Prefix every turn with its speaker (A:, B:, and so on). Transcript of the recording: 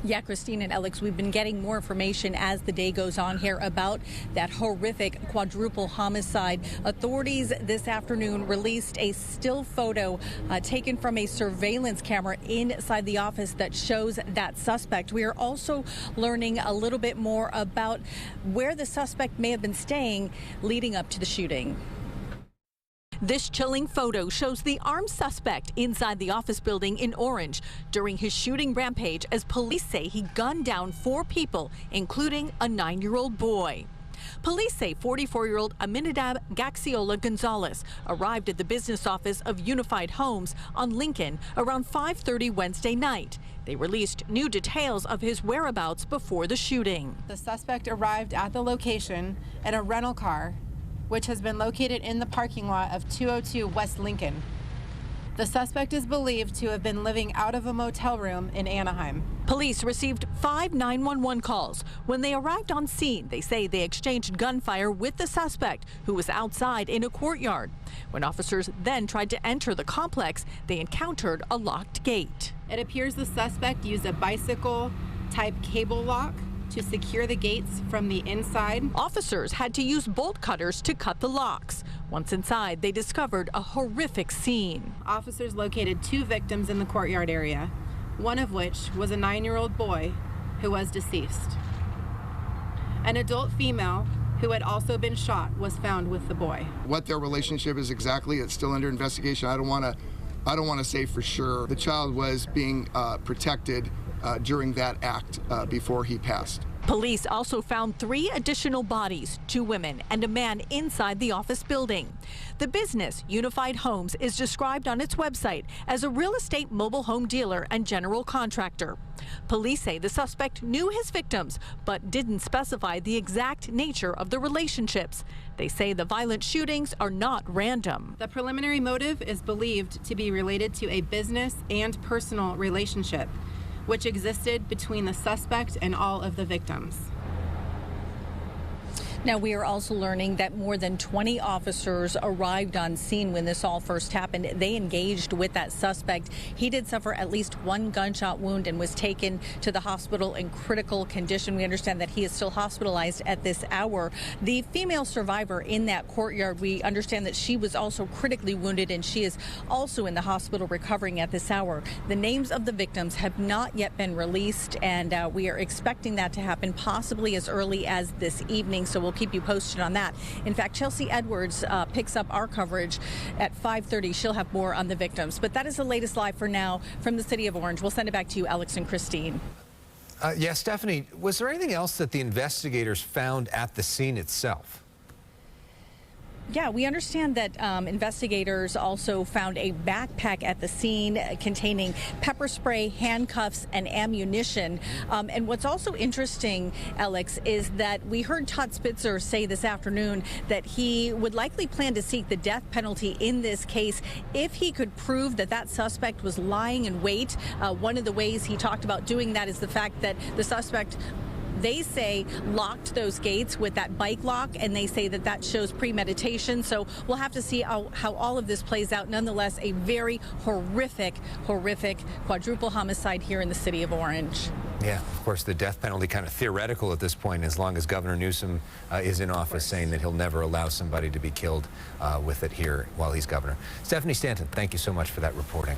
A: Yeah, Christine and Alex, we've been getting more information as the day goes on here about that horrific quadruple homicide. Authorities this afternoon released a still photo taken from a surveillance camera inside the office that shows that suspect. We are also learning a little bit more about where the suspect may have been staying leading up to the shooting. This chilling photo shows the armed suspect inside the office building in Orange during his shooting rampage, as police say he gunned down 4 people, including a 9-year-old boy. Police say 44-year-old Aminadab Gaxiola Gonzalez arrived at the business office of Unified Homes on Lincoln around 5:30 Wednesday night. They released new details of his whereabouts before the shooting.
B: The suspect arrived at the location in a rental car, which has been located in the parking lot of 202 West Lincoln. The suspect is believed to have been living out of a motel room in Anaheim.
A: Police received 5 911 calls. When they arrived on scene, they say they exchanged gunfire with the suspect, who was outside in a courtyard. When officers then tried to enter the complex, they encountered a locked gate.
B: It appears the suspect used a bicycle-type cable lock to secure the gates from the inside.
A: Officers had to use bolt cutters to cut the locks. Once inside, they discovered a horrific scene.
B: Officers located 2 victims in the courtyard area, one of which was a 9-year-old boy who was deceased. An adult female who had also been shot was found with the boy.
C: What their relationship is exactly, it's still under investigation. I don't want to say for sure. The child was being protected during that act before he passed.
A: Police also found 3 additional bodies, 2 women and a man inside the office building. The business, Unified Homes, is described on its website as a real estate mobile home dealer and general contractor. Police say the suspect knew his victims, but didn't specify the exact nature of the relationships. They say the violent shootings are not random.
B: The preliminary motive is believed to be related to a business and personal relationship, which existed between the suspect and all of the victims.
A: Now, we are also learning that more than 20 officers arrived on scene when this all first happened. They engaged with that suspect. He did suffer at least 1 gunshot wound and was taken to the hospital in critical condition. We understand that he is still hospitalized at this hour. The female survivor in that courtyard, we understand that she was also critically wounded, and she is also in the hospital recovering at this hour. The names of the victims have not yet been released, and we are expecting that to happen possibly as early as this evening. So we'll keep you posted on that. In fact, Chelsea Edwards picks up our coverage at 5:30. She'll have more on the victims. But that is the latest live for now from the city of Orange. We'll send it back to you, Alex and Christine.
D: Yeah, Stephanie, was there anything else that the investigators found at the scene itself?
A: Yeah, we understand that investigators also found a backpack at the scene containing pepper spray, handcuffs, and ammunition. And what's also interesting, Alex, is that we heard Todd Spitzer say this afternoon that he would likely plan to seek the death penalty in this case if he could prove that that suspect was lying in wait. One of the ways he talked about doing that is the fact that the suspect, they say, locked those gates with that bike lock, and they say that that shows premeditation. So we'll have to see how all of this plays out. Nonetheless, a very horrific quadruple homicide here in the city of Orange.
D: Yeah, of course, the death penalty kind of theoretical at this point, as long as Governor Newsom is in office, saying that he'll never allow somebody to be killed with it here while he's governor. Stephanie Stanton, thank you so much for that reporting.